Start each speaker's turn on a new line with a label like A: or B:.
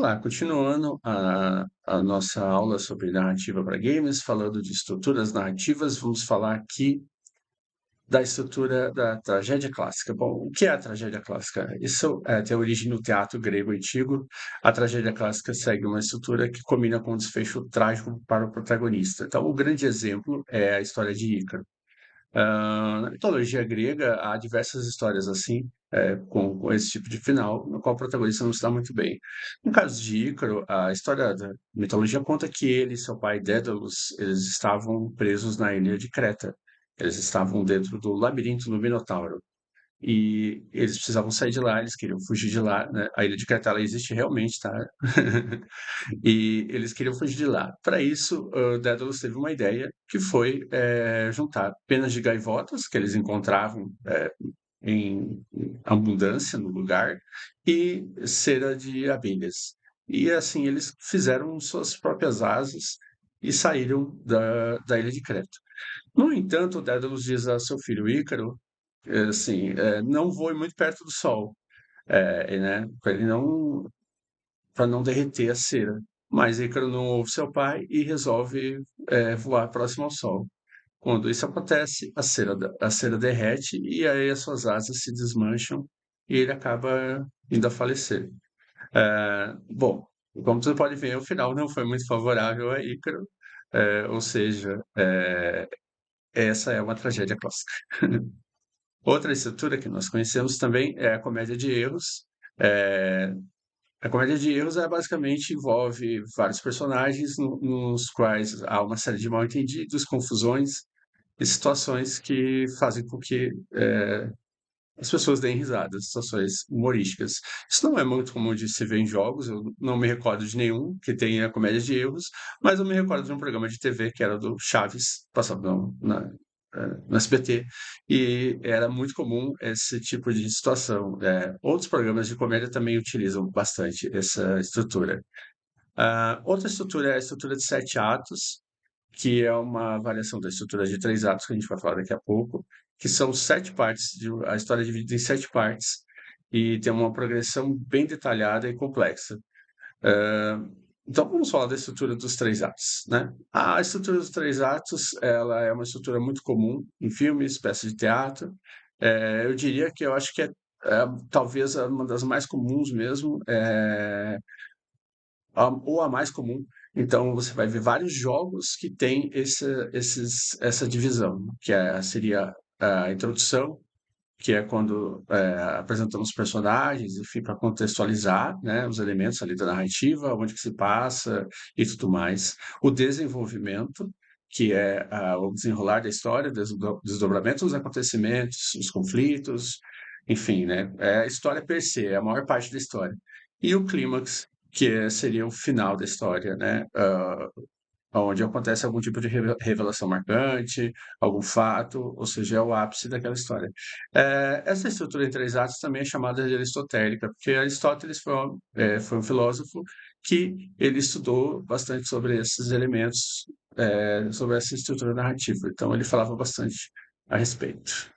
A: Olá, continuando a nossa aula sobre narrativa para games, falando de estruturas narrativas, vamos falar aqui da estrutura da tragédia clássica. Bom, o que é a tragédia clássica? Isso tem origem no teatro grego antigo. A tragédia clássica segue uma estrutura que combina com um desfecho trágico para o protagonista. Então, o grande exemplo é a história de Ícaro. Na mitologia grega, há diversas histórias assim, com esse tipo de final, no qual o protagonista não se dá muito bem. No caso de Ícaro, a história da mitologia conta que ele e seu pai Dédalus, eles estavam presos na ilha de Creta. Eles estavam dentro do labirinto do Minotauro. E eles precisavam sair de lá, eles queriam fugir de lá, né? A ilha de Creta, ela existe realmente, tá? E eles queriam fugir de lá. Para isso, Dédalus teve uma ideia, que foi juntar penas de gaivotas, que eles encontravam em abundância no lugar, e cera de abelhas. E assim, eles fizeram suas próprias asas e saíram da ilha de Creta. No entanto, Dédalus diz a seu filho Ícaro, assim, não voe muito perto do sol, né, para não derreter a cera. Mas Ícaro não ouve seu pai e resolve voar próximo ao sol. Quando isso acontece, a cera derrete e aí as suas asas se desmancham e ele acaba indo a falecer. Bom, como você pode ver, o final não foi muito favorável a Ícaro, ou seja, essa é uma tragédia clássica. Outra estrutura que nós conhecemos também é a comédia de erros. É, a comédia de erros basicamente envolve vários personagens nos quais há uma série de mal-entendidos, confusões e situações que fazem com que as pessoas deem risadas, situações humorísticas. Isso não é muito comum de se ver em jogos, eu não me recordo de nenhum que tenha comédia de erros, mas eu me recordo de um programa de TV que era do Chaves, passado no SBT, e era muito comum esse tipo de situação. Outros programas de comédia também utilizam bastante essa estrutura. Outra estrutura é a estrutura de 7 atos, que é uma variação da estrutura de 3 atos, que a gente vai falar daqui a pouco, que são 7 partes, a história é dividida em 7 partes, e tem uma progressão bem detalhada e complexa. Ah, então, vamos falar da estrutura dos 3 atos, né? A estrutura dos 3 atos, ela é uma estrutura muito comum em filmes, peças de teatro. Eu diria que eu acho que talvez uma das mais comuns mesmo, ou a mais comum. Então, você vai ver vários jogos que têm essa divisão, seria a introdução, que é quando apresentamos os personagens, enfim, para contextualizar, né, os elementos ali da narrativa, onde que se passa e tudo mais. O desenvolvimento, que é o desenrolar da história, desdobramento dos acontecimentos, os conflitos, enfim, né, é a história per se, é a maior parte da história. E o clímax, seria o final da história, né, onde acontece algum tipo de revelação marcante, algum fato, ou seja, é o ápice daquela história. Essa estrutura em 3 atos também é chamada de aristotélica, porque Aristóteles foi um filósofo que ele estudou bastante sobre esses elementos, sobre essa estrutura narrativa. Então, ele falava bastante a respeito.